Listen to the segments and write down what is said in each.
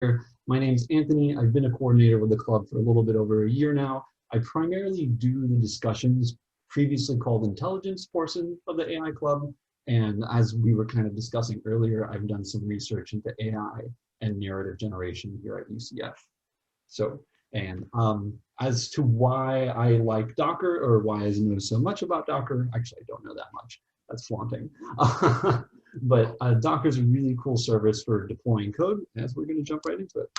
My name's Anthony. I've been a coordinator with the club for a little bit over a year now. I primarily do the discussions, previously called intelligence portion of the AI club. And as we were kind of discussing earlier, I've done some research into AI and narrative generation here at UCF. So, and as to why I like Docker or why I know so much about Docker, actually, I don't know that much. That's flaunting. But Docker is a really cool service for deploying code, as we're going to jump right into it.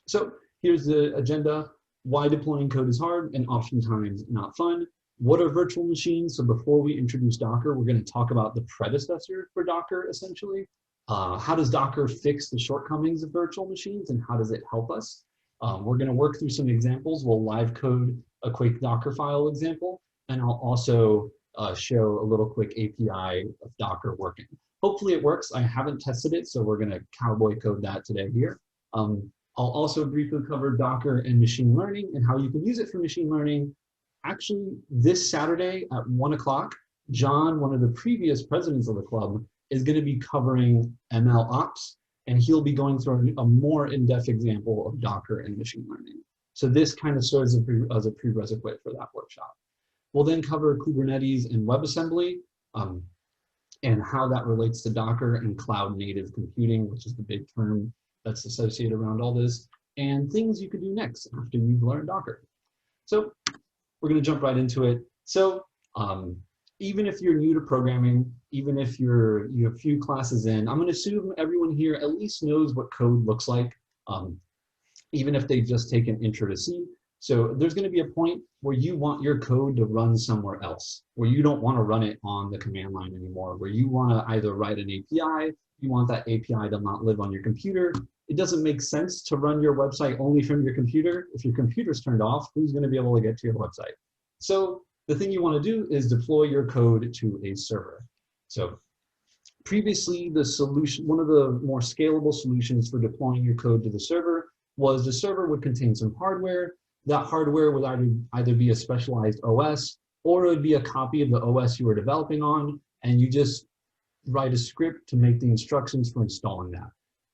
So here's the agenda. Why deploying code is hard and oftentimes not fun. What are virtual machines? So before we introduce Docker, we're going to talk about the predecessor for Docker, essentially. How does Docker fix the shortcomings of virtual machines and how does it help us? We're going to work through some examples. We'll live code a quick Docker file example, and I'll also show a little quick API of Docker working. Hopefully it works. I haven't tested it, so we're going to cowboy code that today here. I'll also briefly cover Docker and machine learning and how you can use it for machine learning. Actually, this Saturday at 1 o'clock, John, one of the previous presidents of the club, is going to be covering ML ops, and he'll be going through a more in-depth example of Docker and machine learning. So this kind of serves as a prerequisite for that workshop. We'll then cover Kubernetes and WebAssembly and how that relates to Docker and cloud native computing, which is the big term that's associated around all this, and things you could do next after you've learned Docker. So we're going to jump right into it. So even if you're new to programming, even if you're a few classes in, I'm going to assume everyone here at least knows what code looks like, even if they've just taken Intro to C. So there's going to be a point where you want your code to run somewhere else, where you don't want to run it on the command line anymore, where you want to either write an API, you want that API to not live on your computer. It doesn't make sense to run your website only from your computer. If your computer's turned off, who's going to be able to get to your website? So the thing you want to do is deploy your code to a server. So previously, the solution, one of the more scalable solutions for deploying your code to the server was the server would contain some hardware. That hardware would either be a specialized OS or it would be a copy of the OS you were developing on, and you just write a script to make the instructions for installing that.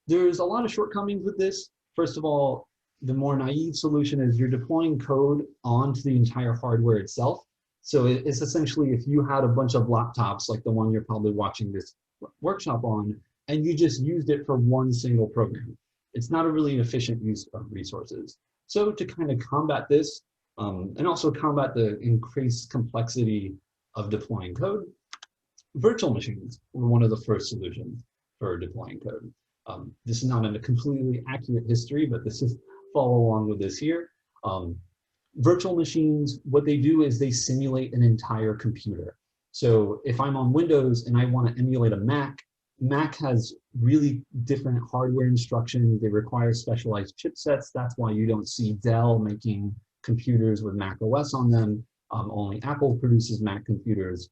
There's a lot of shortcomings with this. First of all, the more naive solution is you're deploying code onto the entire hardware itself. So it's essentially if you had a bunch of laptops like the one you're probably watching this workshop on, and you just used it for one single program. It's not a really efficient use of resources. So to kind of combat this, and also combat the increased complexity of deploying code, virtual machines were one of the first solutions for deploying code. This is not a completely accurate history, but this is follow along with this here. Virtual machines, what they do is they simulate an entire computer. So if I'm on Windows and I want to emulate a Mac, Mac has really different hardware instructions. They require specialized chipsets. That's why you don't see Dell making computers with Mac OS on them. Only Apple produces Mac computers.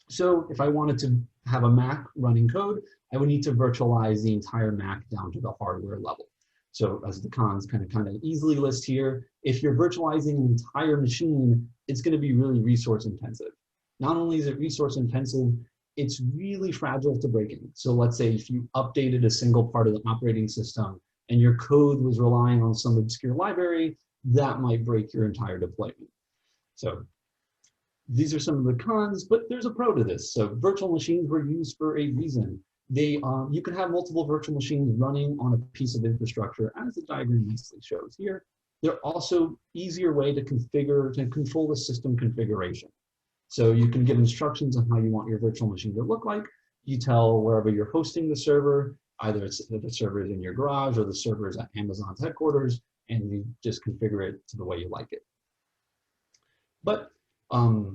So if I wanted to have a Mac running code, I would need to virtualize the entire Mac down to the hardware level. So as the cons kind of easily list here, if you're virtualizing an entire machine, it's going to be really resource intensive. Not only is it resource intensive, it's really fragile to breaking. So let's say if you updated a single part of the operating system and your code was relying on some obscure library, that might break your entire deployment. So these are some of the cons, but there's a pro to this. So virtual machines were used for a reason. You can have multiple virtual machines running on a piece of infrastructure, as the diagram nicely shows here. They're also easier way to configure, to control the system configuration. So you can give instructions on how you want your virtual machine to look like. You tell wherever you're hosting the server, either it's the server is in your garage or the server is at Amazon's headquarters, and you just configure it to the way you like it. But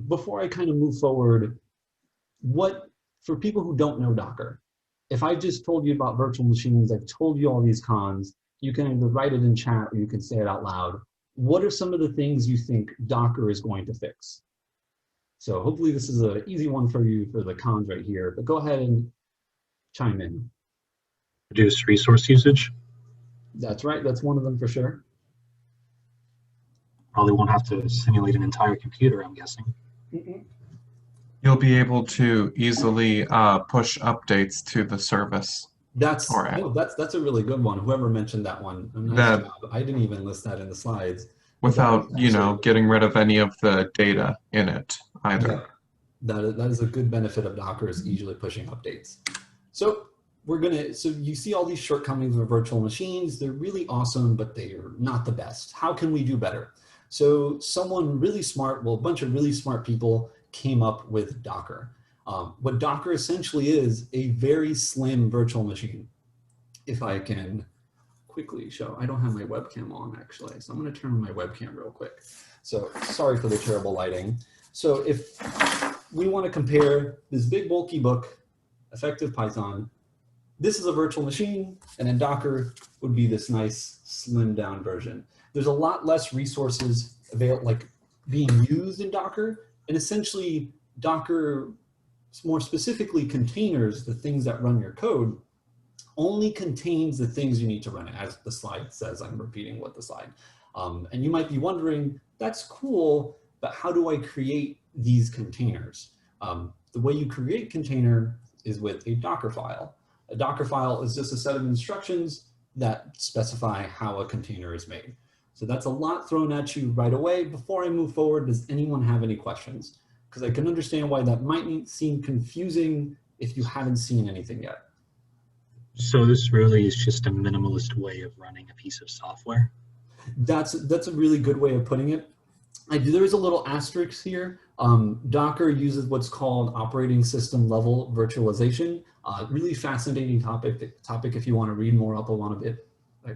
before I kind of move forward, for people who don't know Docker, if I just told you about virtual machines, I've told you all these cons, you can either write it in chat or you can say it out loud. What are some of the things you think Docker is going to fix? So hopefully this is an easy one for you for the cons right here, but go ahead and chime in. Reduce resource usage. That's right, that's one of them for sure. Probably won't have to simulate an entire computer, I'm guessing. You'll be able to easily push updates to the service. That's Or no, that's a really good one. Whoever mentioned that one, nice that job. I didn't even list that in the slides. without, That is you know, actually, getting rid of any of the data in it either. yeah, that is a good benefit of Docker, is easily pushing updates. So so you see all these shortcomings of virtual machines. They're really awesome, but they are not the best. How can we do better? So someone really smart, well, a bunch of really smart people came up with Docker. What Docker essentially is a very slim virtual machine. If I can quickly show, I don't have my webcam on actually, so I'm going to turn on my webcam real quick. So sorry for the terrible lighting. So if we want to compare this big bulky book, Effective Python, this is a virtual machine, and then Docker would be this nice slimmed down version. There's a lot less resources being used in Docker, and essentially Docker, more specifically containers, the things that run your code, only contains the things you need to run it. As the slide says, I'm repeating what the slide. And you might be wondering, that's cool, but how do I create these containers? The way you create container is with a Docker file. A Docker file is just a set of instructions that specify how a container is made. So that's a lot thrown at you right away. Before I move forward, does anyone have any questions? Because I can understand why that might seem confusing if you haven't seen anything yet. So this really is just a minimalist way of running a piece of software? That's a really good way of putting it. There is a little asterisk here. Docker uses what's called operating system level virtualization. Really fascinating topic if you want to read more up on it. I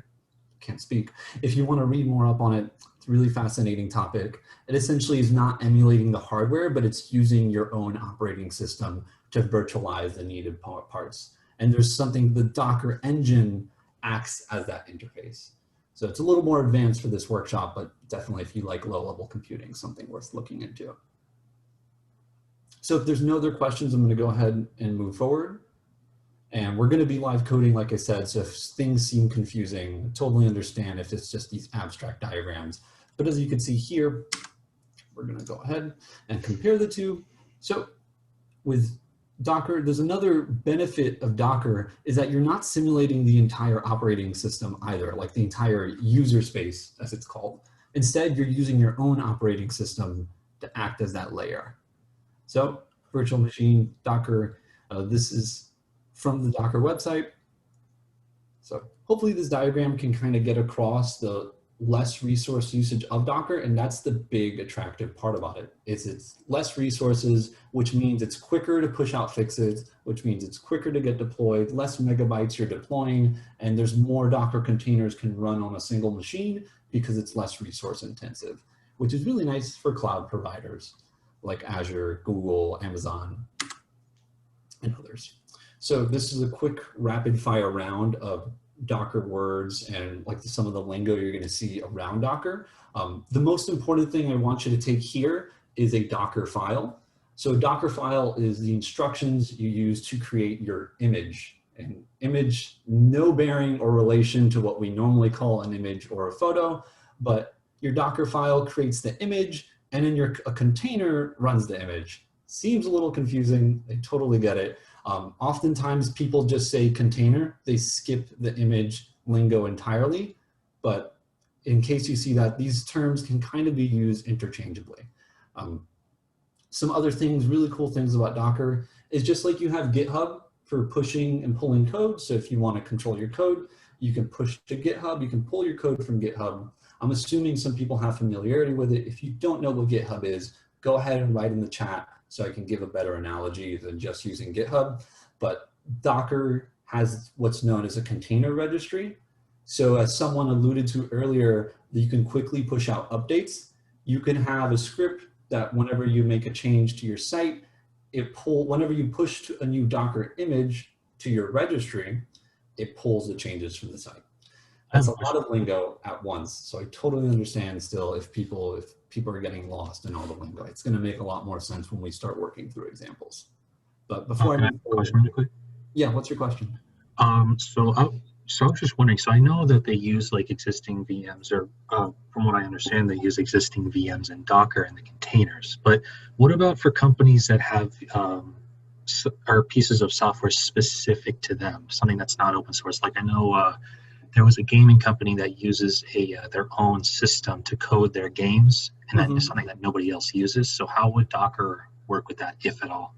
can't speak. If you want to read more up on it, it's a really fascinating topic. It essentially is not emulating the hardware, but it's using your own operating system to virtualize the needed parts. And there's something, the Docker engine acts as that interface. So it's a little more advanced for this workshop, but definitely if you like low-level computing, something worth looking into. So if there's no other questions, I'm going to go ahead and move forward. And we're going to be live coding, like I said, so if things seem confusing, I totally understand if it's just these abstract diagrams. But as you can see here, we're going to go ahead and compare the two. So with Docker, there's another benefit of Docker is that you're not simulating the entire operating system either, like the entire user space, as it's called. Instead, you're using your own operating system to act as that layer. So virtual machine, Docker, this is from the Docker website. So hopefully this diagram can kind of get across the less resource usage of Docker, and that's the big attractive part about it. It's less resources, which means it's quicker to push out fixes, which means it's quicker to get deployed, less megabytes you're deploying, and there's more Docker containers can run on a single machine because it's less resource intensive, which is really nice for cloud providers like Azure, Google, Amazon, and others. So this is a quick rapid fire round of Docker words and like some of the lingo you're going to see around Docker. The most important thing I want you to take here is a Docker file. So a Docker file is the instructions you use to create your image. An image, no bearing or relation to what we normally call an image or a photo, but your Docker file creates the image and then a container runs the image. Seems a little confusing, I totally get it. Oftentimes people just say container, they skip the image lingo entirely, but in case you see that, these terms can kind of be used interchangeably. Some other things, really cool things about Docker is just like you have GitHub for pushing and pulling code. So if you want to control your code, you can push to GitHub, you can pull your code from GitHub. I'm assuming some people have familiarity with it. If you don't know what GitHub is, go ahead and write in the chat so I can give a better analogy than just using GitHub. But Docker has what's known as a container registry. So as someone alluded to earlier, you can quickly push out updates. You can have a script that whenever you make a change to your site, whenever you push to a new Docker image to your registry, it pulls the changes from the site. That's a lot of lingo at once. So I totally understand still if people are getting lost in all the lingo. It's going to make a lot more sense when we start working through examples. But before I move forward, really quick? Yeah, what's your question? So I was just wondering, so I know that they use like existing VMs, or from what I understand, they use existing VMs in Docker and the containers. But what about for companies that have are pieces of software specific to them, something that's not open source. Like I know there was a gaming company that uses their own system to code their games, and that is something that nobody else uses. So how would Docker work with that, if at all?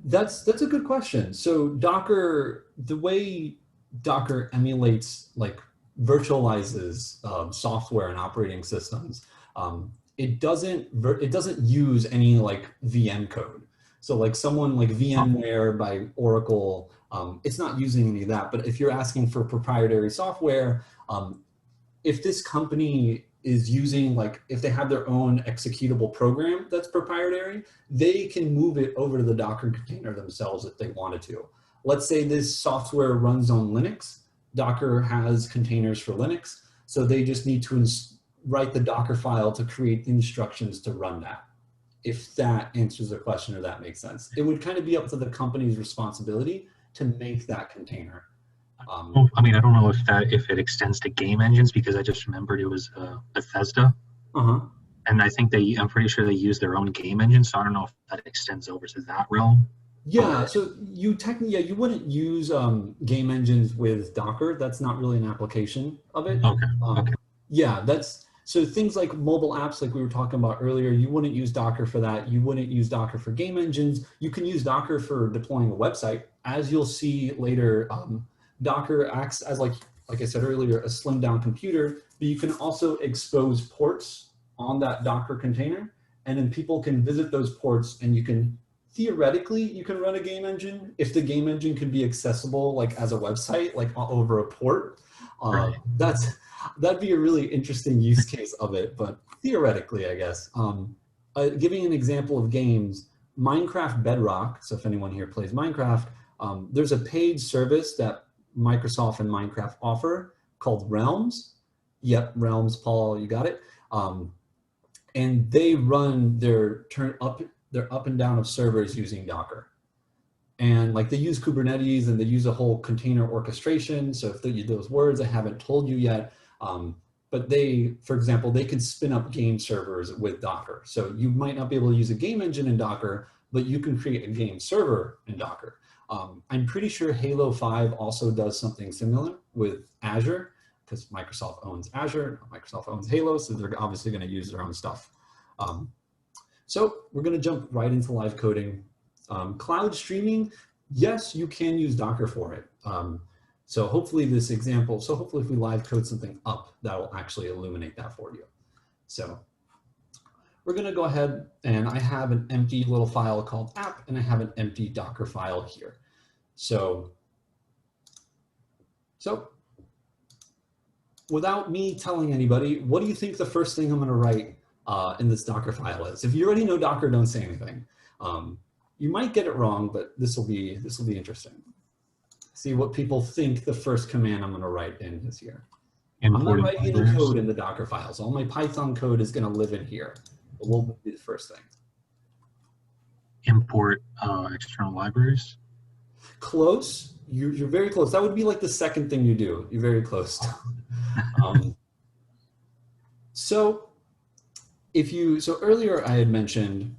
That's a good question. So Docker, the way Docker emulates, like virtualizes software and operating systems, it doesn't use any like VM code. So like someone like VMware by Oracle, it's not using any of that. But if you're asking for proprietary software, if this company is using, like, if they have their own executable program that's proprietary, they can move it over to the Docker container themselves if they wanted to. Let's say this software runs on Linux. Docker has containers for Linux, so they just need to write the Docker file to create the instructions to run that. If that answers the question or that makes sense. It would kind of be up to the company's responsibility to make that container. Well, I mean, I don't know if it extends to game engines, because I just remembered it was Bethesda. And I think I'm pretty sure they use their own game engine, so I don't know if that extends over to that realm. Yeah, so you technically, you wouldn't use game engines with Docker. That's not really an application of it. Okay. Yeah, so things like mobile apps, like we were talking about earlier, you wouldn't use Docker for that. You wouldn't use Docker for game engines. You can use Docker for deploying a website. As you'll see later, Docker acts as, like I said earlier, a slimmed down computer, but you can also expose ports on that Docker container, and then people can visit those ports, and you can, theoretically, you can run a game engine if the game engine can be accessible like as a website, like over a port. Right. That'd be a really interesting use case of it, but theoretically, I guess. Giving an example of games, Minecraft Bedrock, so if anyone here plays Minecraft, there's a paid service that Microsoft and Minecraft offer called Realms. Yep, Realms, Paul, you got it. And they run their up and down of servers using Docker. And like they use Kubernetes and they use a whole container orchestration. So if those words I haven't told you yet, but they, for example, they can spin up game servers with Docker. So you might not be able to use a game engine in Docker, but you can create a game server in Docker. I'm pretty sure Halo 5 also does something similar with Azure, because Microsoft owns Azure, Microsoft owns Halo, so they're obviously going to use their own stuff. So we're going to jump right into live coding. Cloud streaming, yes, you can use Docker for it. So hopefully if we live code something up, that will actually illuminate that for you. So we're going to go ahead, and I have an empty little file called app, and I have an empty Docker file here. So without me telling anybody, what do you think the first thing I'm going to write in this Docker file is? If you already know Docker, don't say anything. You might get it wrong, but this will be interesting. See what people think the first command I'm going to write in is here. I'm not writing any code in the Docker files. All my Python code is going to live in here. But we'll do the first thing. Import external libraries. Close. You're very close. That would be like the second thing you do. You're very close. So earlier I had mentioned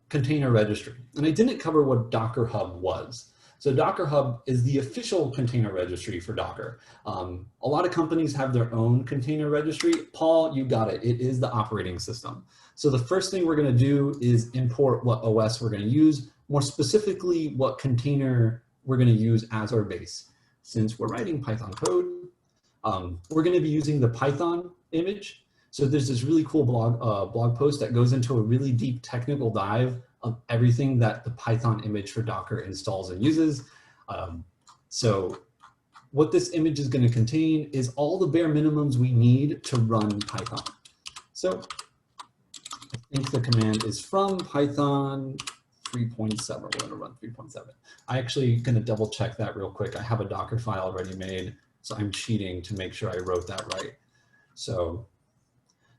container registry, and I didn't cover what Docker Hub was. So Docker Hub is the official container registry for Docker. A lot of companies have their own container registry. Paul, you got it. It is the operating system. So the first thing we're going to do is import what OS we're going to use, more specifically what container we're going to use as our base. Since we're writing Python code, we're going to be using the Python image. So there's this really cool blog post that goes into a really deep technical dive of everything that the Python image for Docker installs and uses. So what this image is going to contain is all the bare minimums we need to run Python. So I think the command is from Python 3.7. We're going to run 3.7. I actually going to double check that real quick. I have a Docker file already made, so I'm cheating to make sure I wrote that right. So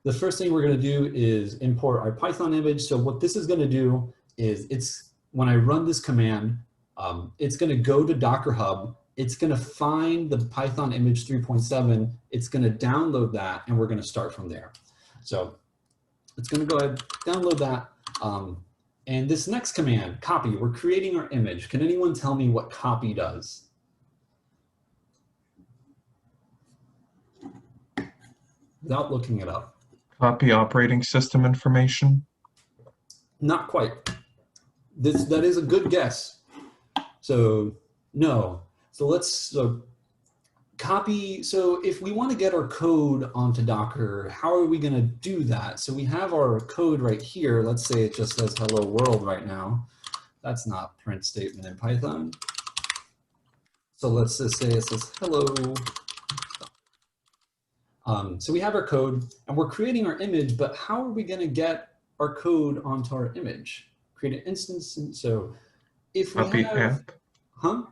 the first thing we're going to do is import our Python image. So what this is going to do is when I run this command, it's going to go to Docker Hub. It's going to find the Python image 3.7. It's going to download that, and we're going to start from there. So it's going to go ahead, download that. And this next command, copy, we're creating our image. Can anyone tell me what copy does? Without looking it up. Copy operating system information. Not quite. That is a good guess. So no. So copy. So if we want to get our code onto Docker, how are we going to do that? So we have our code right here. Let's say it just says hello world right now. That's not print statement in Python. So let's just say it says hello. So we have our code and we're creating our image, but how are we going to get our code onto our image? Create an instance. And so if we Copy have, app. huh?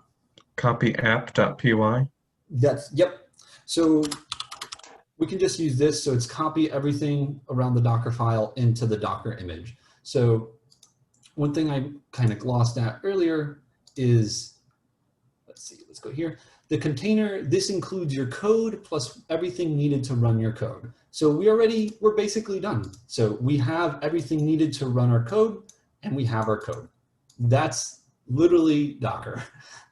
Copy app.py. Yep. So we can just use this. So it's copy everything around the Docker file into the Docker image. So one thing I kind of glossed at earlier is, let's see, let's go here. The container, this includes your code plus everything needed to run your code. So we're basically done. So we have everything needed to run our code and we have our code. That's literally Docker.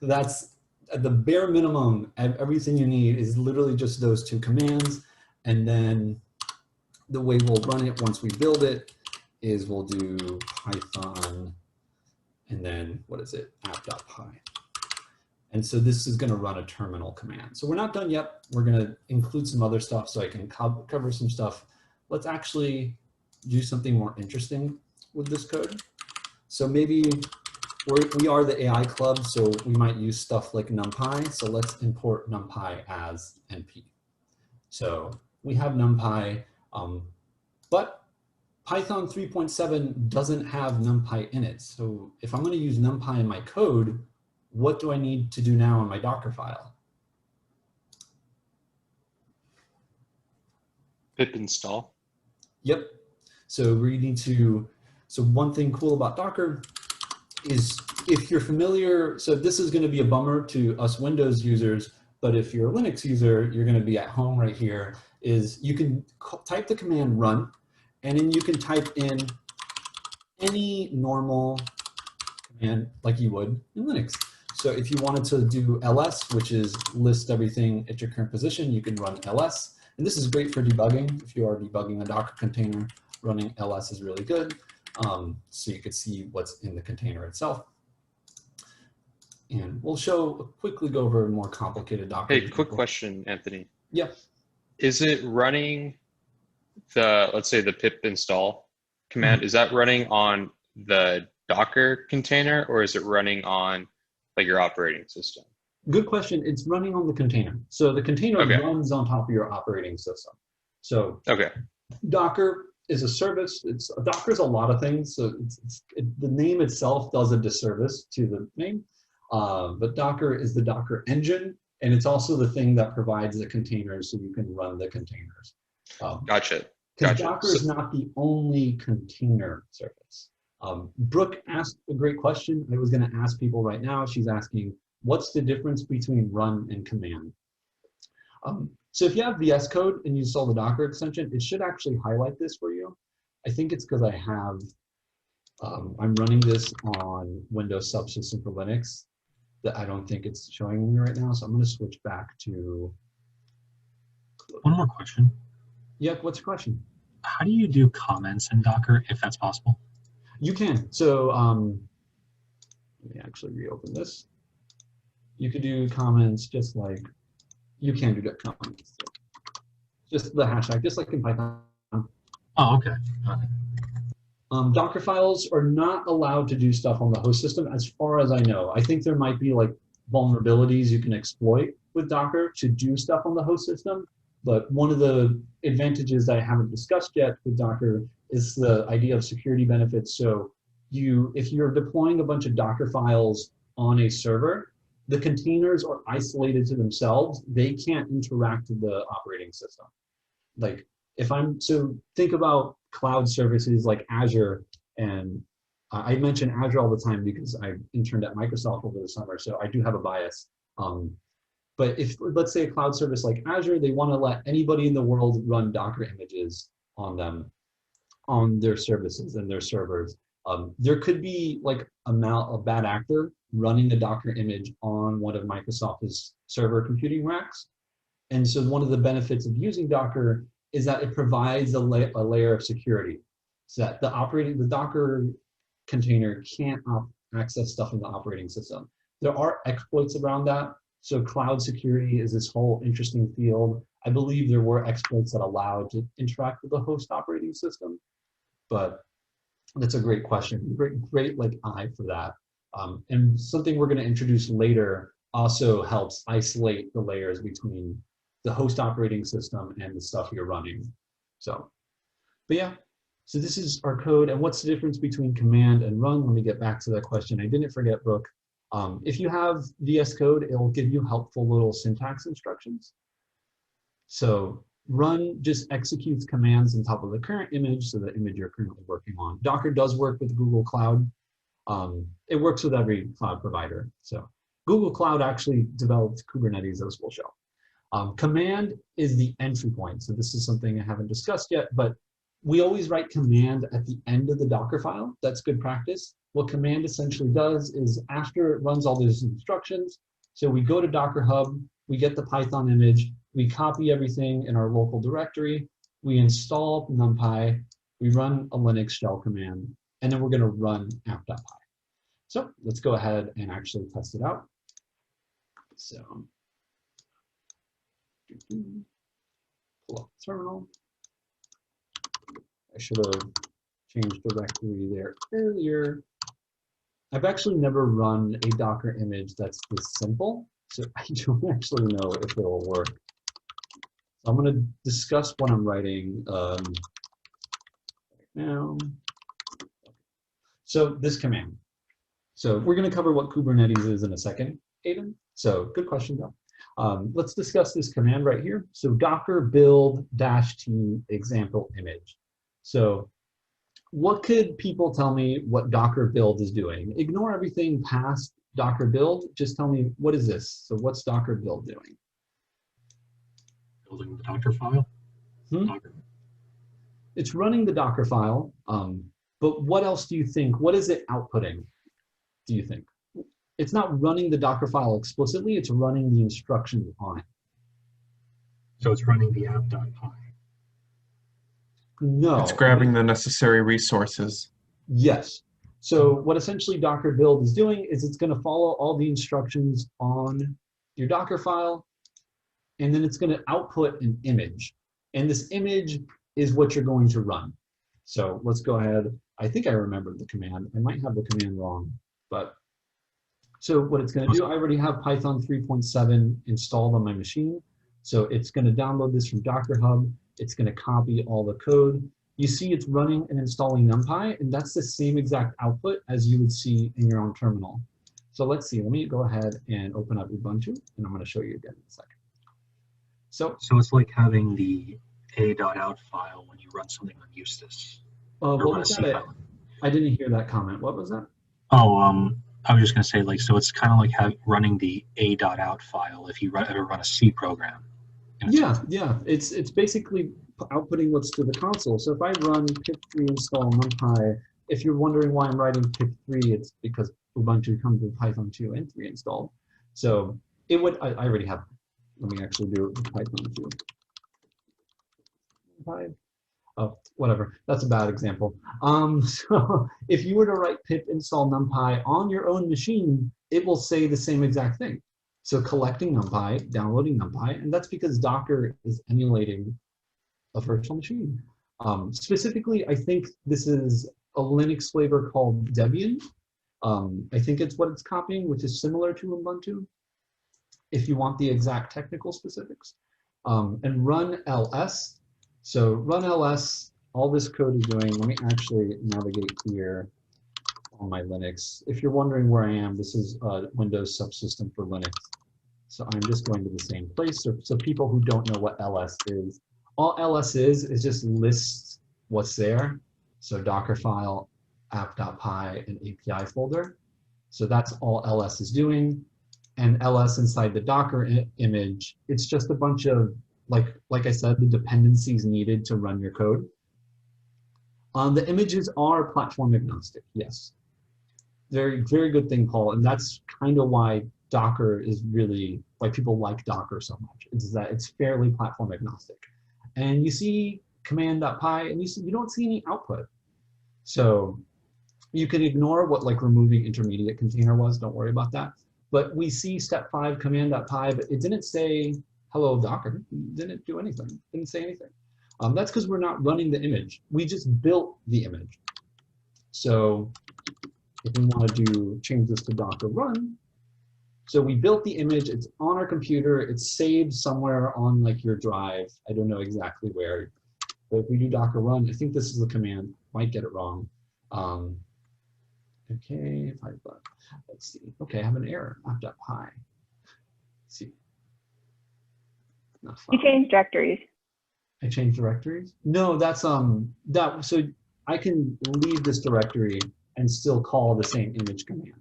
That's at the bare minimum, everything you need is literally just those two commands. And then the way we'll run it once we build it is we'll do Python and then what is it? app.py. And so this is going to run a terminal command. So we're not done yet. We're going to include some other stuff so I can cover some stuff. Let's actually do something more interesting with this code. So maybe we are the AI club, so we might use stuff like NumPy. So let's import NumPy as NP. So we have NumPy, but Python 3.7 doesn't have NumPy in it. So if I'm going to use NumPy in my code, what do I need to do now in my Docker file? Pip install. Yep. So we need to, so one thing cool about Docker is if you're familiar, so this is going to be a bummer to us Windows users, but if you're a Linux user, you're going to be at home right here, is you can type the command run, and then you can type in any normal command like you would in Linux. So if you wanted to do ls, which is list everything at your current position, you can run ls. And this is great for debugging. If you are debugging a Docker container, running ls is really good. So you could see what's in the container itself. And we'll quickly go over a more complicated Docker. Hey, quick question, Anthony. Yeah. Is it running let's say the pip install command, is that running on the Docker container or is it running on like your operating system? Good question. It's running on the container. So the container runs on top of your operating system. So Docker is a service. Docker is a lot of things. So the name itself does a disservice to the name. But Docker is the Docker engine, and it's also the thing that provides the containers so you can run the containers. Gotcha. Because Docker is not the only container service. Brooke asked a great question. I was going to ask people right now. She's asking, what's the difference between run and command? So if you have VS Code and you install the Docker extension, it should actually highlight this for you. I think it's because I have, I'm running this on Windows Subsystem for Linux that I don't think it's showing me right now. So I'm going to switch back to. One more question. Yeah, what's your question? How do you do comments in Docker, if that's possible? You can. So let me actually reopen this. You could do comments just like, you can do comments. Just the hashtag, just like in Python. Oh, okay. Docker files are not allowed to do stuff on the host system as far as I know. I think there might be like vulnerabilities you can exploit with Docker to do stuff on the host system. But one of the advantages that I haven't discussed yet with Docker is the idea of security benefits. So if you're deploying a bunch of Docker files on a server, the containers are isolated to themselves. They can't interact with the operating system. Like so think about cloud services like Azure, and I mention Azure all the time because I interned at Microsoft over the summer, so I do have a bias. But if, let's say, a cloud service like Azure, they want to let anybody in the world run Docker images on them, on their services and their servers. There could be like a bad actor running a Docker image on one of Microsoft's server computing racks. And so one of the benefits of using Docker is that it provides a layer of security so that the Docker container can't access stuff in the operating system. There are exploits around that. So cloud security is this whole interesting field. I believe there were exploits that allowed to interact with the host operating system, but that's a great question. Great like eye for that. And something we're going to introduce later also helps isolate the layers between the host operating system and the stuff you're running. So, but yeah, so this is our code. And what's the difference between command and run? Let me get back to that question. I didn't forget, Brooke. If you have VS Code, it'll give you helpful little syntax instructions. So run just executes commands on top of the current image, so the image you're currently working on. Docker does work with Google Cloud. It works with every cloud provider. So Google Cloud actually developed Kubernetes, as we'll show. Command is the entry point. So this is something I haven't discussed yet, but we always write command at the end of the Docker file. That's good practice. What command essentially does is after it runs all those instructions, so we go to Docker Hub, we get the Python image, we copy everything in our local directory, we install NumPy, we run a Linux shell command, and then we're going to run app.py. So let's go ahead and actually test it out. So pull up the terminal. I should have changed directory there earlier. I've actually never run a Docker image that's this simple, so I don't actually know if it'll work. So I'm going to discuss what I'm writing right now. So this command. So we're going to cover what Kubernetes is in a second, Aiden. So good question, though. Let's discuss this command right here. So Docker build -t example image. So what could people tell me what Docker build is doing? Ignore everything past Docker build. Just tell me, what is this? So what's Docker build doing? Building the Docker file. Docker. It's running the Docker file, but what else do you think? What is it outputting, do you think? It's not running the Docker file explicitly, it's running the instructions on it. So it's running the app.py. No. It's grabbing the necessary resources. Yes. So what essentially Docker build is doing is it's going to follow all the instructions on your Docker file, and then it's going to output an image. And this image is what you're going to run. So let's go ahead. I think I remembered the command. I might have the command wrong, but so what it's going to do, I already have Python 3.7 installed on my machine. So it's going to download this from Docker Hub. It's going to copy all the code. You see it's running and installing NumPy, and that's the same exact output as you would see in your own terminal. So let's see, let me go ahead and open up Ubuntu, and I'm going to show you again in a second. So it's like having the a.out file when you run something on Eustace. what was that? I didn't hear that comment. What was that? Oh, I was just going to say, like, so it's kind of like running the a.out file if you ever run a C program. Yeah, it's basically outputting what's to the console. So if I run pip3 install NumPy, if you're wondering why I'm writing pip3, it's because Ubuntu comes with Python 2 and 3 installed. So it would, I already have, let me actually do it with Python 2. Oh, whatever, that's a bad example. So if you were to write pip install NumPy on your own machine, it will say the same exact thing. So collecting NumPy, downloading NumPy, and that's because Docker is emulating a virtual machine. Specifically, I think this is a Linux flavor called Debian. I think it's what it's copying, which is similar to Ubuntu, if you want the exact technical specifics. And run ls. So run ls, all this code is doing, let me actually navigate here on my Linux. If you're wondering where I am, this is a Windows subsystem for Linux. So I'm just going to the same place. So people who don't know what ls is, all ls is just lists what's there. So Dockerfile, app.py, and API folder. So that's all ls is doing. And ls inside the Docker image, it's just a bunch of, like I said, the dependencies needed to run your code. The images are platform agnostic, yes. Very, very good thing, Paul. And that's kind of why Docker is really, why people like Docker so much, is that it's fairly platform agnostic. And you see command.py and you don't see any output. So you can ignore what like removing intermediate container was, don't worry about that. But we see step 5 command.py, but it didn't say hello Docker, it didn't do anything, didn't say anything. That's because we're not running the image. We just built the image. So if we want to change this to Docker run, so we built the image, it's on our computer, it's saved somewhere on like your drive. I don't know exactly where, but if we do Docker run, I think this is the command, might get it wrong. Okay, let's see. Okay, I have an error, app.py. Let's see. Not file. You changed directories. I changed directories? No, that's so I can leave this directory and still call the same image command.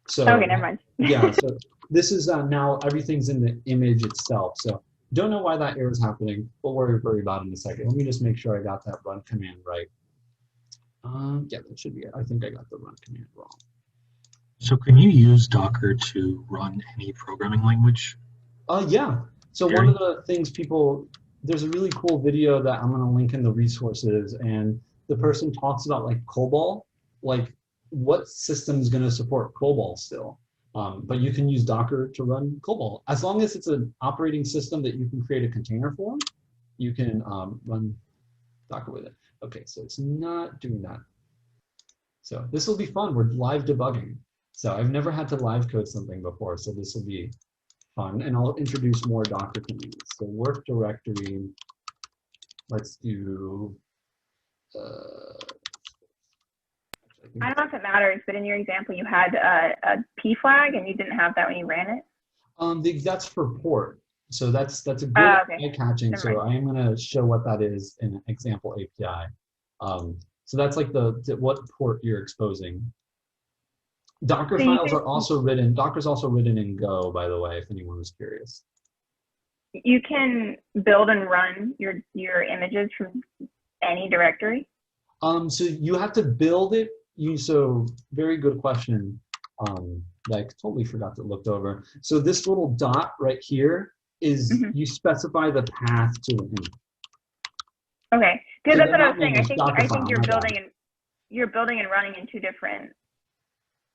So okay, never mind. yeah, so this is now everything's in the image itself. So don't know why that error is happening, but we'll worry about it in a second. Let me just make sure I got that run command right. Yeah, that should be it. I think I got the run command wrong. So can you use Docker to run any programming language? Yeah. So one of the things there's a really cool video that I'm going to link in the resources, and the person talks about like COBOL, like what system's going to support COBOL still. But you can use Docker to run COBOL. As long as it's an operating system that you can create a container for, you can run Docker with it. Okay, so it's not doing that. So this will be fun. We're live debugging. So I've never had to live code something before, so this will be fun. And I'll introduce more Docker commands. So work directory, let's do, I don't know if it matters, but in your example, you had a P flag and you didn't have that when you ran it? That's for port. So that's a good okay. eye catching. Never So I am going to show what that is in an example API. So that's like what port you're exposing. Docker So files are also written, Docker's also written in Go, by the way, if anyone was curious. You can build and run your images from any directory? So you have to build it. So very good question that I totally forgot to look over. So this little dot right here is you specify the path to the image. Okay, because So that's what I was saying. I Dockerfile, think you're building and running in two different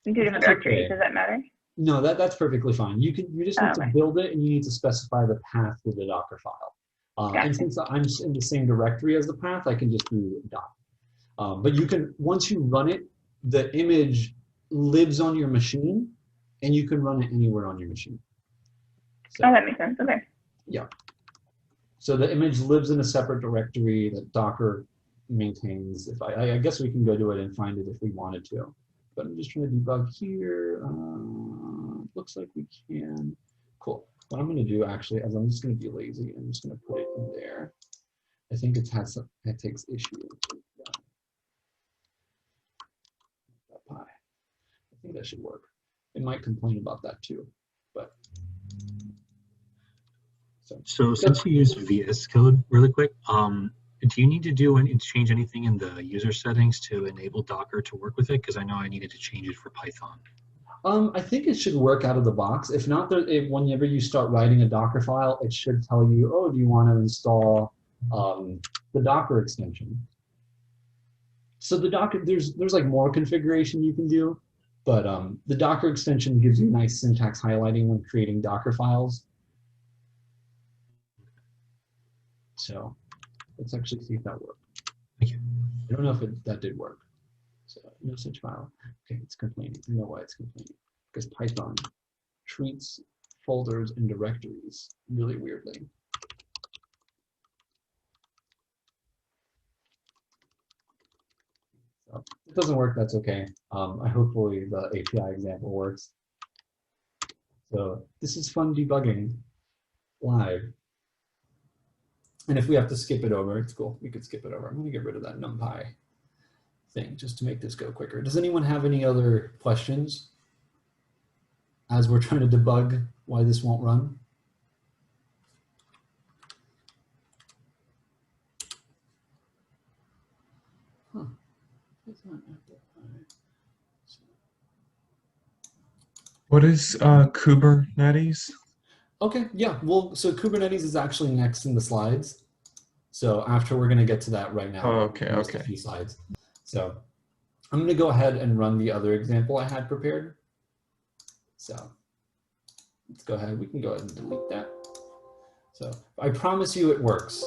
directories. Okay. Does that matter? No, that's perfectly fine. You just need to build it, and you need to specify the path to the Docker file. Gotcha. And since I'm in the same directory as the path, I can just do dot. But you can, once you run it, the image lives on your machine, and you can run it anywhere on your machine. So, Oh, that makes sense. Okay. yeah. So the image lives in a separate directory that Docker maintains. If I guess we can go to it and find it if we wanted to. But I'm just trying to debug here. Looks like we can. Cool. What I'm going to do actually is I'm just going to be lazy. I'm just going to put it in there. I think it takes issue. I think that should work. It might complain about that too, but. So since you use VS Code really quick, do you need to change anything in the user settings to enable Docker to work with it? Because I know I needed to change it for Python. I think it should work out of the box. If not, whenever you start writing a Docker file, it should tell you, oh, do you want to install the Docker extension? So the Docker, there's like more configuration you can do, but the Docker extension gives you nice syntax highlighting when creating Docker files. So let's actually see if that worked. Thank you. I don't know if that did work. So no such file. Okay, it's complaining. I know why it's complaining. Because Python treats folders and directories really weirdly. So if it doesn't work, that's okay. Hopefully the API example works. So this is fun debugging live. And if we have to skip it over, it's cool. We could skip it over. I'm going to get rid of that NumPy thing just to make this go quicker. Does anyone have any other questions as we're trying to debug why this won't run? What is Kubernetes? Okay, yeah, well, so Kubernetes is actually next in the slides. So after we're gonna get to that right now. Oh, okay, just okay. A few slides. So I'm gonna go ahead and run the other example I had prepared. So let's go ahead, we can go ahead and delete that. So I promise you it works.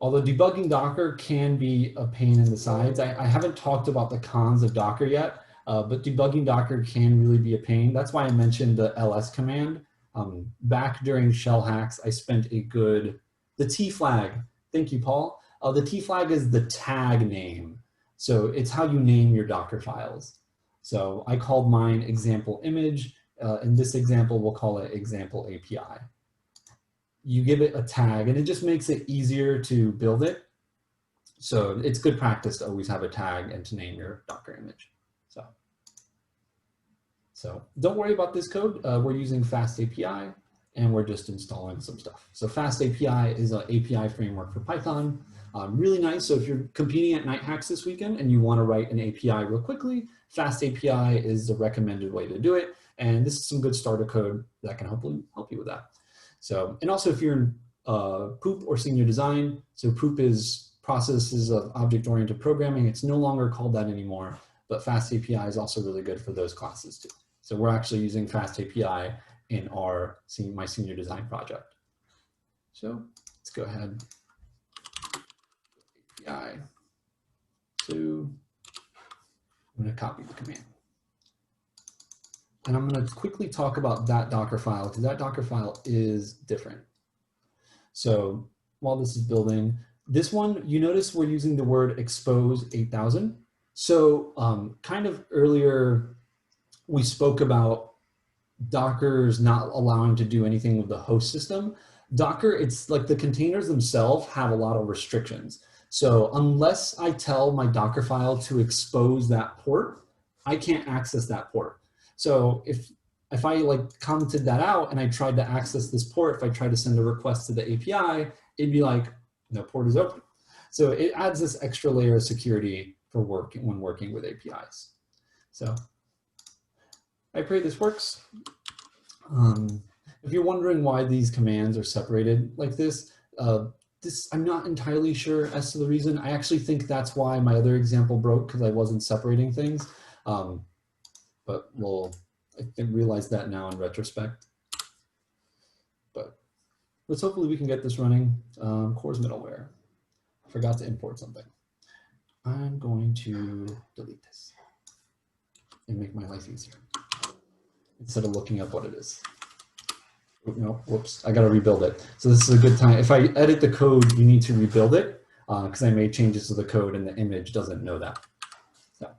Although debugging Docker can be a pain in the sides. I haven't talked about the cons of Docker yet, but debugging Docker can really be a pain. That's why I mentioned the ls command. Back during shell hacks, I spent the T flag, thank you, Paul. The T flag is the tag name. So it's how you name your Docker files. So I called mine example image. In this example, we'll call it example API. You give it a tag and it just makes it easier to build it. So it's good practice to always have a tag and to name your Docker image. So don't worry about this code. We're using Fast API and we're just installing some stuff. So Fast API is an API framework for Python. Really nice. So if you're competing at Night Hacks this weekend and you want to write an API real quickly, Fast API is the recommended way to do it. And this is some good starter code that can hopefully help you with that. So, and also if you're in POOP or senior design, so POOP is processes of object-oriented programming. It's no longer called that anymore, but Fast API is also really good for those classes too. So we're actually using Fast API in my senior design project. So let's go ahead. API. So I'm going to copy the command. And I'm going to quickly talk about that Docker file because that Docker file is different. So while this is building, this one, you notice we're using the word expose 8000. So kind of earlier, we spoke about Docker's not allowing to do anything with the host system. Docker, it's like the containers themselves have a lot of restrictions. So unless I tell my Docker file to expose that port, I can't access that port. So if I like commented that out and I tried to access this port, if I tried to send a request to the API, it'd be like, no port is open. So it adds this extra layer of security for when working with APIs. So I pray this works. If you're wondering why these commands are separated like this, I'm not entirely sure as to the reason. I actually think that's why my other example broke because I wasn't separating things. But I can realize that now in retrospect. But let's hopefully we can get this running. Core's middleware. Forgot to import something. I'm going to delete this and make my life easier instead of looking up what it is. No, whoops, I gotta rebuild it. So this is a good time. If I edit the code, you need to rebuild it because I made changes to the code and the image doesn't know that. So.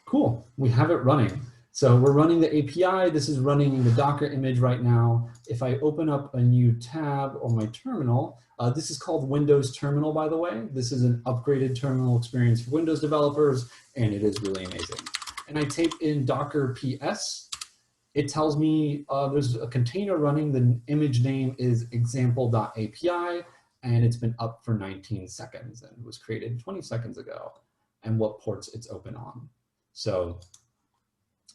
Cool, we have it running. So we're running the API. This is running the Docker image right now. If I open up a new tab on my terminal, this is called Windows Terminal, by the way. This is an upgraded terminal experience for Windows developers, and it is really amazing. And I type in Docker PS. It tells me there's a container running. The image name is example.api, and it's been up for 19 seconds and was created 20 seconds ago, and what ports it's open on. So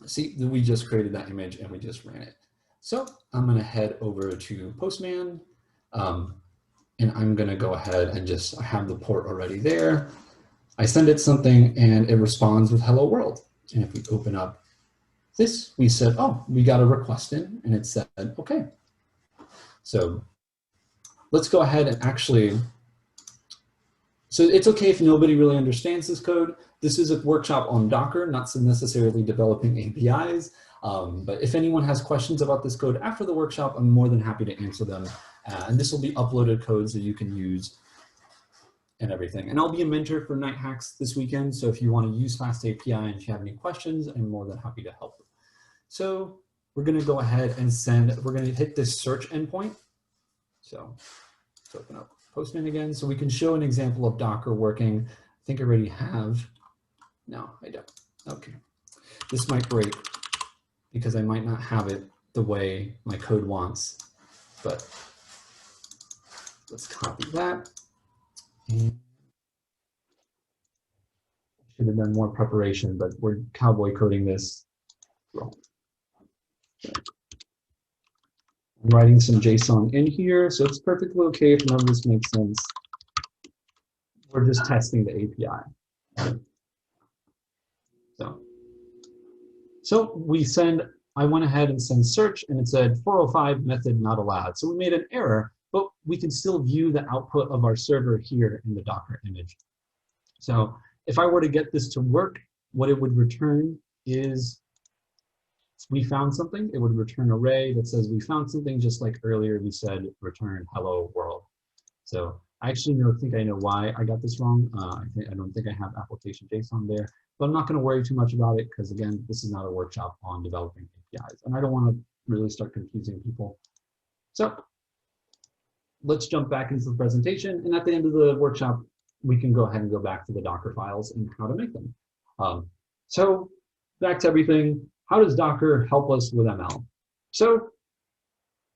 see, we just created that image and we just ran it. So I'm gonna head over to Postman, and I'm gonna go ahead and I have the port already there. I send it something and it responds with hello world. And if we open up this, we said, oh, we got a request in, and it said, okay. So let's go ahead and actually, so it's okay if nobody really understands this code. This is a workshop on Docker, not necessarily developing APIs. But if anyone has questions about this code after the workshop, I'm more than happy to answer them. And this will be uploaded code so you can use and everything. And I'll be a mentor for Night Hacks this weekend. So if you want to use Fast API and if you have any questions, I'm more than happy to help. So we're going to go ahead and we're going to hit this search endpoint. So let's open up Postman again so we can show an example of Docker working. I think I already have. No, I don't. Okay. This might break because I might not have it the way my code wants, but let's copy that. And Should have done more preparation, but we're cowboy coding this. I'm writing some JSON in here, so it's perfectly okay if none of this makes sense. We're just testing the API. So we send, I went ahead and sent search, and it said 405 method not allowed. So we made an error, but we can still view the output of our server here in the Docker image. So if I were to get this to work, what it would return is we found something. It would return an array that says we found something, just like earlier we said return hello world. So I actually think I know why I got this wrong. I don't think I have application JSON there, but I'm not going to worry too much about it because, again, this is not a workshop on developing APIs, and I don't want to really start confusing people. So let's jump back into the presentation, and at the end of the workshop, we can go ahead and go back to the Docker files and how to make them. So back to everything. How does Docker help us with ML? So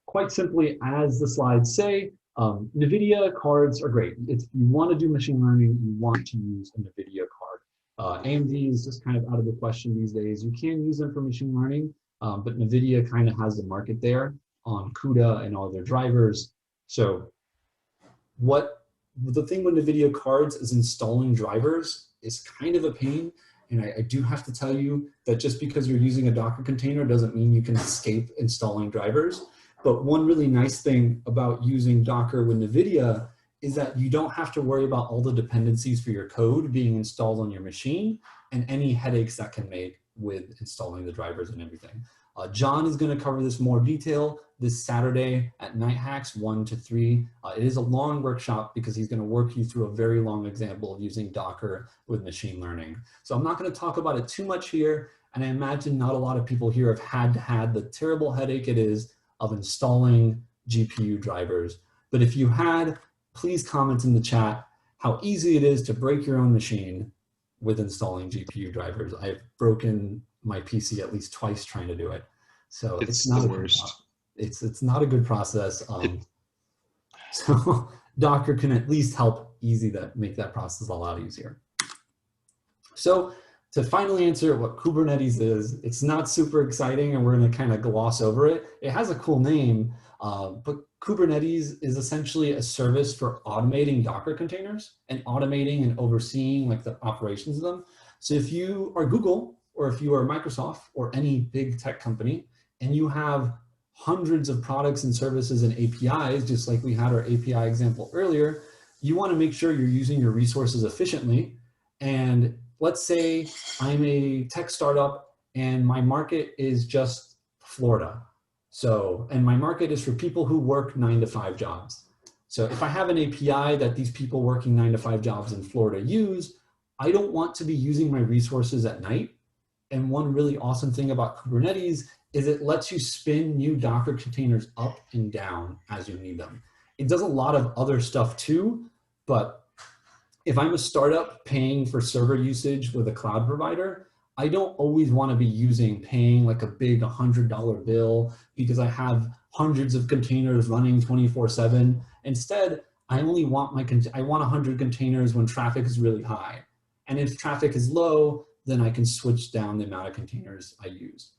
quite simply, as the slides say, NVIDIA cards are great. If you want to do machine learning, you want to use a NVIDIA card. AMD is just kind of out of the question these days. You can use them for machine learning, but NVIDIA kind of has the market there on CUDA and all their drivers. So the thing with NVIDIA cards is installing drivers is kind of a pain. And I do have to tell you that just because you're using a Docker container doesn't mean you can escape installing drivers. But one really nice thing about using Docker with NVIDIA is that you don't have to worry about all the dependencies for your code being installed on your machine and any headaches that can make with installing the drivers and everything. John is going to cover this more detail this Saturday at Night Hacks 1 to 3. It is a long workshop because he's going to work you through a very long example of using Docker with machine learning. So I'm not going to talk about it too much here, and I imagine not a lot of people here have had the terrible headache it is of installing GPU drivers. But if you had, please comment in the chat how easy it is to break your own machine with installing GPU drivers. I've broken my PC at least twice trying to do it. So it's not the worst. It's not a good process. So Docker can at least help make that process a lot easier. So to finally answer what Kubernetes is, it's not super exciting and we're going to kind of gloss over it. It has a cool name, but Kubernetes is essentially a service for automating Docker containers and automating and overseeing like the operations of them. So if you are Google, or if you are Microsoft or any big tech company, and you have hundreds of products and services and APIs, just like we had our API example earlier, you want to make sure you're using your resources efficiently. And let's say I'm a tech startup and my market is just Florida. So, and my market is for people who work 9-to-5 jobs. So if I have an API that these people working 9-to-5 jobs in Florida use, I don't want to be using my resources at night. And one really awesome thing about Kubernetes is it lets you spin new Docker containers up and down as you need them. It does a lot of other stuff too, but if I'm a startup paying for server usage with a cloud provider, I don't always want to be paying like a big $100 bill because I have hundreds of containers running 24/7. Instead, I only want 100 containers when traffic is really high. And if traffic is low, then I can switch down the amount of containers I use.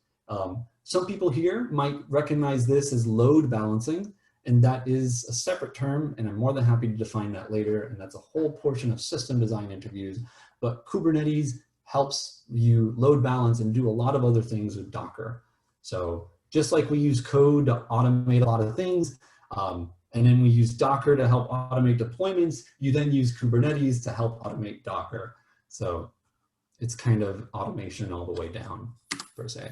Some people here might recognize this as load balancing, and that is a separate term, and I'm more than happy to define that later, and that's a whole portion of system design interviews. But Kubernetes helps you load balance and do a lot of other things with Docker. So just like we use code to automate a lot of things, and then we use Docker to help automate deployments, you then use Kubernetes to help automate Docker. So it's kind of automation all the way down, per se.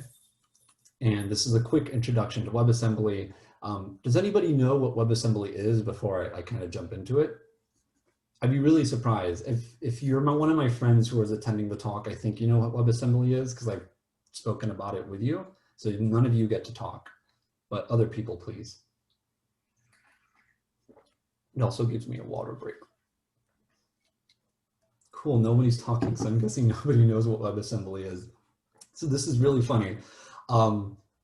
And this is a quick introduction to WebAssembly. Does anybody know what WebAssembly is before I kind of jump into it? I'd be really surprised. If you're one of my friends who was attending the talk, I think you know what WebAssembly is because I've spoken about it with you. So none of you get to talk, but other people, please. It also gives me a water break. Cool, nobody's talking, so I'm guessing nobody knows what WebAssembly is. So this is really funny.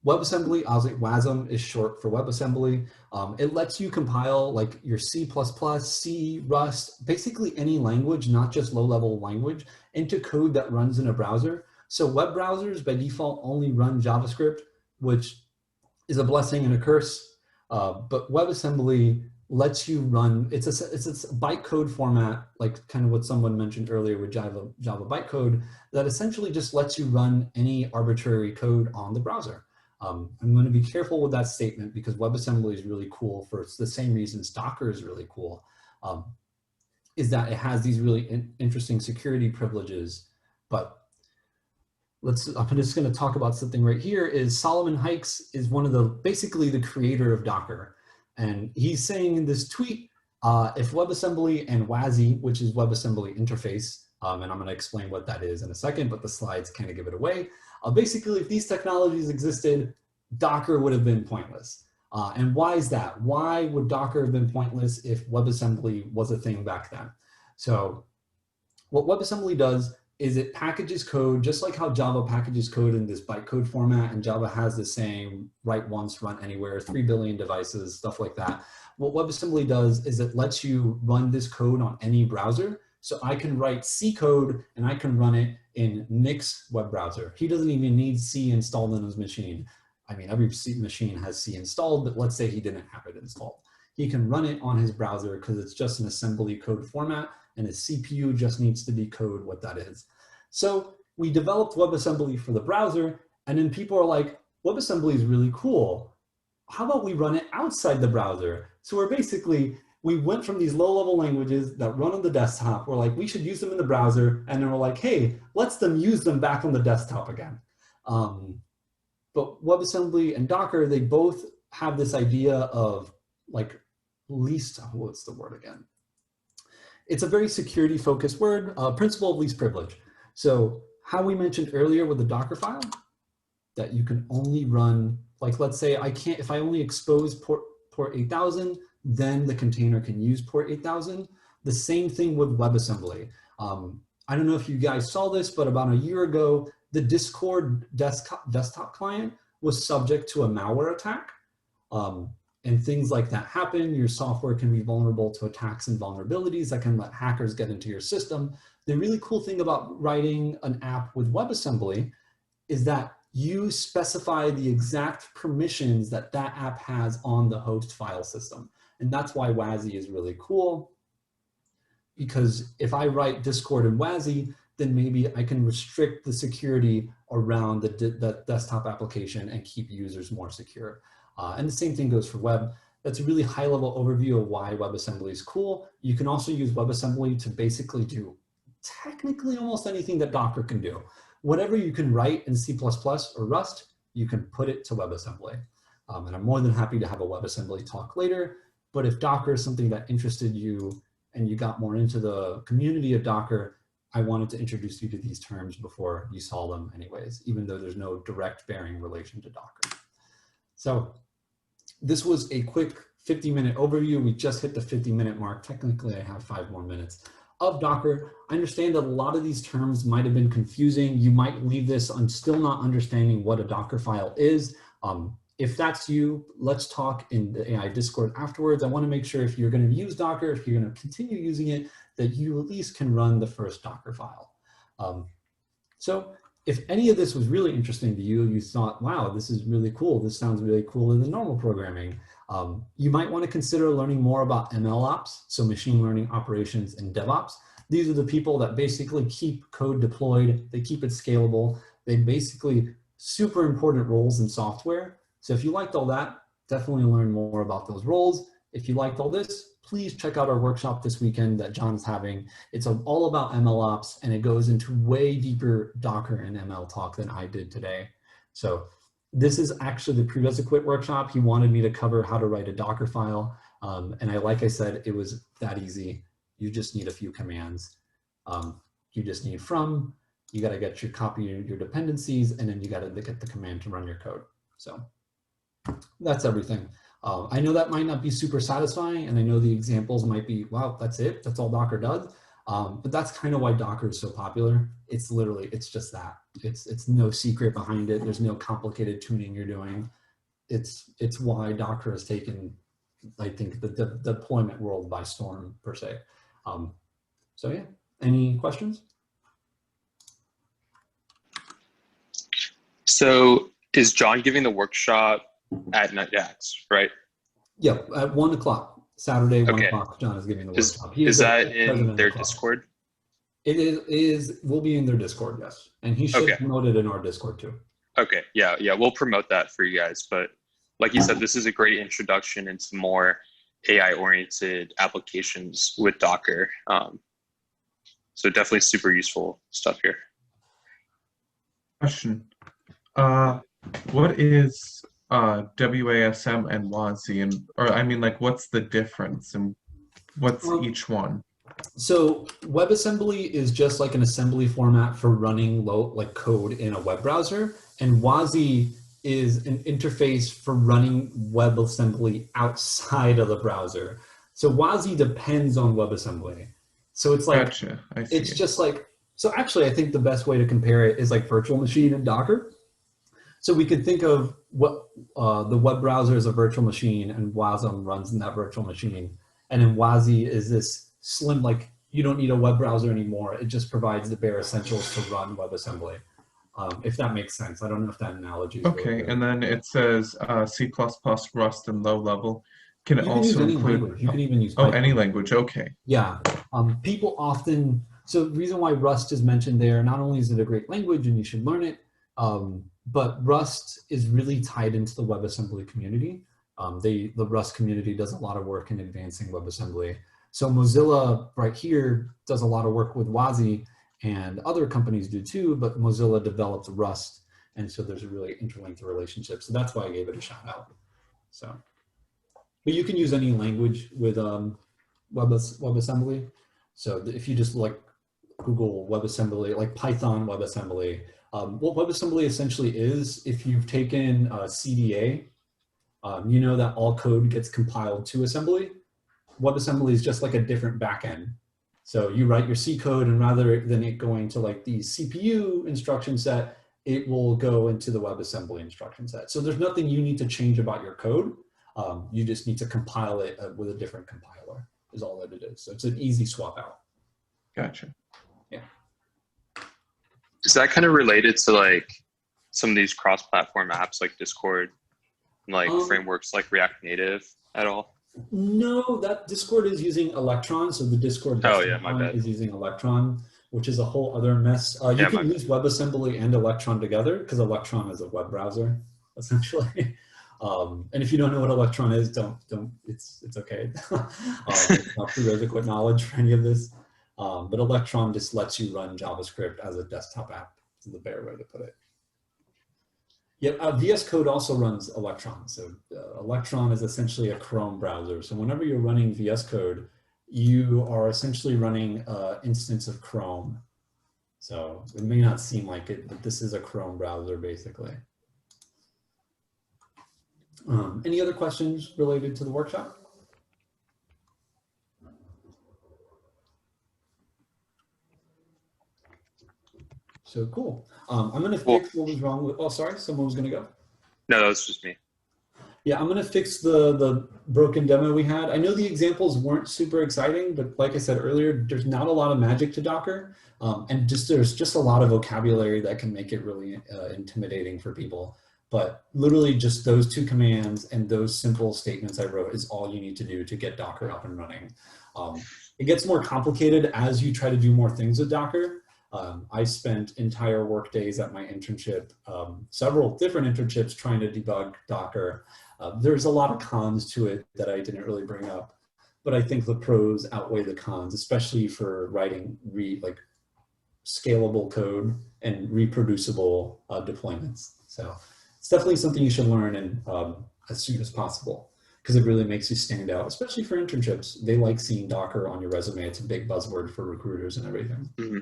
WebAssembly, WASM is short for WebAssembly. It lets you compile like your C++, C, Rust, basically any language, not just low-level language, into code that runs in a browser. So web browsers by default only run JavaScript, which is a blessing and a curse. But WebAssembly lets you run, it's a bytecode format, like kind of what someone mentioned earlier with Java bytecode, that essentially just lets you run any arbitrary code on the browser. I'm going to be careful with that statement because WebAssembly is really cool for the same reasons Docker is really cool, is that it has these really interesting security privileges. But I'm just going to talk about something right here. Is Solomon Hykes is one of the, basically the creator of Docker. And he's saying in this tweet, if WebAssembly and WASI, which is WebAssembly interface, and I'm going to explain what that is in a second, but the slides kind of give it away. Basically, if these technologies existed, Docker would have been pointless. And why is that? Why would Docker have been pointless if WebAssembly was a thing back then? So what WebAssembly does is it packages code just like how Java packages code in this bytecode format, and Java has the same write once, run anywhere, 3 billion devices, stuff like that. What WebAssembly does is it lets you run this code on any browser. So I can write C code and I can run it in Nick's web browser. He doesn't even need C installed on his machine. I mean, every C machine has C installed, but let's say he didn't have it installed. He can run it on his browser because it's just an assembly code format, and his CPU just needs to decode what that is. So we developed WebAssembly for the browser, and then people are like, WebAssembly is really cool. How about we run it outside the browser? So we went from these low-level languages that run on the desktop. We're like, we should use them in the browser. And then we're like, hey, let's use them back on the desktop again. But WebAssembly and Docker, they both have this idea of like what's the word again? It's a very security-focused word, principle of least privilege. So how we mentioned earlier with the Docker file, that you can only run, like let's say if I only expose port 8000, then the container can use port 8000. The same thing with WebAssembly. I don't know if you guys saw this, but about a year ago, the Discord desktop client was subject to a malware attack. And things like that happen. Your software can be vulnerable to attacks and vulnerabilities that can let hackers get into your system. The really cool thing about writing an app with WebAssembly is that you specify the exact permissions that that app has on the host file system. And that's why WASI is really cool, because if I write Discord in WASI, then maybe I can restrict the security around the desktop application and keep users more secure. And the same thing goes for web. That's a really high-level overview of why WebAssembly is cool. You can also use WebAssembly to basically do technically almost anything that Docker can do. Whatever you can write in C++ or Rust, you can put it to WebAssembly. And I'm more than happy to have a WebAssembly talk later. But if Docker is something that interested you and you got more into the community of Docker, I wanted to introduce you to these terms before you saw them anyways, even though there's no direct bearing relation to Docker. So this was a quick 50-minute overview. We just hit the 50-minute mark. Technically, I have 5 more minutes of Docker. I understand that a lot of these terms might have been confusing. You might leave this on still not understanding what a Docker file is. If that's you, let's talk in the AI Discord afterwards. I want to make sure if you're going to use Docker, if you're going to continue using it, that you at least can run the first Docker file. So if any of this was really interesting to you, you thought, wow, this is really cool. This sounds really cool in the normal programming. You might want to consider learning more about MLOps, so machine learning operations and DevOps. These are the people that basically keep code deployed. They keep it scalable. They basically super important roles in software. So if you liked all that, definitely learn more about those roles. If you liked all this, please check out our workshop this weekend that John's having. It's all about MLOps, and it goes into way deeper Docker and ML talk than I did today. So this is actually the prerequisite workshop. He wanted me to cover how to write a Docker file. And like I said, it was that easy. You just need a few commands. You just need from, you got to get your copy, your dependencies, and then you got to get the command to run your code. So that's everything. I know that might not be super satisfying, and I know the examples might be, wow, that's it, that's all Docker does. But that's kind of why Docker is so popular. It's literally, it's just that. It's no secret behind it. There's no complicated tuning you're doing. It's why Docker has taken, I think, the deployment world by storm, per se. So yeah, any questions? So is John giving the workshop at NetJax, right? Yeah, at 1 o'clock, Saturday, 1 Okay. o'clock, John is giving the Is, workshop. He is the that president in of their the club. Discord? It will be in their Discord, yes. And he should Okay. promote it in our Discord too. Okay, yeah, we'll promote that for you guys. But like you said, this is a great introduction into more AI-oriented applications with Docker. So definitely super useful stuff here. Question. What is WASM and WASI, and or I mean, like, what's the difference and what's each one? So WebAssembly is just like an assembly format for running code in a web browser, and WASI is an interface for running WebAssembly outside of the browser. So WASI depends on WebAssembly. So it's like, Gotcha. I see. it's just like, so actually I think the best way to compare it is like virtual machine and Docker. So we could think of what the web browser is a virtual machine, and WASM runs in that virtual machine. And then WASI is this slim, like you don't need a web browser anymore. It just provides the bare essentials to run WebAssembly. If that makes sense. I don't know if that analogy is Okay, really good. and then it says C++, Rust, and low level. Can it You can use also any include? language. You can even use Oh, Python. any language. Okay. Yeah, people often, so the reason why Rust is mentioned there, not only is it a great language and you should learn it, but Rust is really tied into the WebAssembly community. The Rust community does a lot of work in advancing WebAssembly. So Mozilla right here does a lot of work with WASI, and other companies do too, but Mozilla developed Rust, and so there's a really interlinked relationship. So that's why I gave it a shout out. So, but you can use any language with WebAssembly. So if you just like Google WebAssembly, like Python WebAssembly, what WebAssembly essentially is, if you've taken CDA, you know that all code gets compiled to assembly. WebAssembly is just like a different backend. So you write your C code, and rather than it going to like the CPU instruction set, it will go into the WebAssembly instruction set. So there's nothing you need to change about your code. You just need to compile it with a different compiler is all that it is. So it's an easy swap out. Gotcha. Yeah. Is that kind of related to like some of these cross-platform apps like Discord, like frameworks like React Native at all? No, that Discord is using Electron. So the Discord is using Electron, which is a whole other mess. You can use WebAssembly and Electron together because Electron is a web browser, essentially. And if you don't know what Electron is, don't. It's okay. It's not prerequisite knowledge for any of this. But Electron just lets you run JavaScript as a desktop app. Is the bare way to put it. Yeah, VS Code also runs Electron. So Electron is essentially a Chrome browser. So whenever you're running VS Code, you are essentially running an instance of Chrome. So it may not seem like it, but this is a Chrome browser basically. Any other questions related to the workshop? So cool. I'm going to fix what was wrong with, oh, sorry, someone was going to go? No, that was just me. Yeah, I'm going to fix the broken demo we had. I know the examples weren't super exciting, but like I said earlier, there's not a lot of magic to Docker. And there's just a lot of vocabulary that can make it really intimidating for people. But literally just those two commands and those simple statements I wrote is all you need to do to get Docker up and running. It gets more complicated as you try to do more things with Docker. I spent entire work days at my internship, several different internships trying to debug Docker. There's a lot of cons to it that I didn't really bring up, but I think the pros outweigh the cons, especially for writing scalable code and reproducible deployments. So it's definitely something you should learn as soon as possible, because it really makes you stand out, especially for internships. They like seeing Docker on your resume. It's a big buzzword for recruiters and everything. Mm-hmm.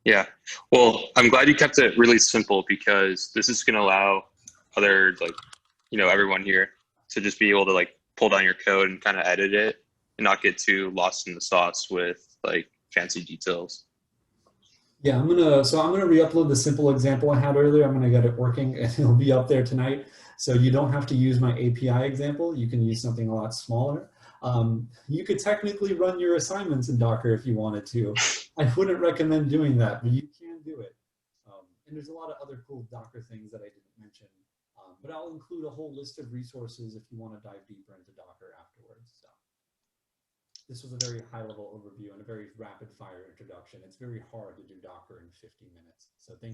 Yeah, well, I'm glad you kept it really simple, because this is going to allow other, like, you know, everyone here to just be able to like pull down your code and kind of edit it and not get too lost in the sauce with like fancy details. Yeah, I'm gonna re-upload the simple example I had earlier. I'm gonna get it working and it'll be up there tonight. So you don't have to use my API example. You can use something a lot smaller. You could technically run your assignments in Docker if you wanted to. I wouldn't recommend doing that, but you can do it. And there's a lot of other cool Docker things that I didn't mention. But I'll include a whole list of resources if you want to dive deeper into Docker afterwards. So this was a very high-level overview and a very rapid-fire introduction. It's very hard to do Docker in 50 minutes. So thank you.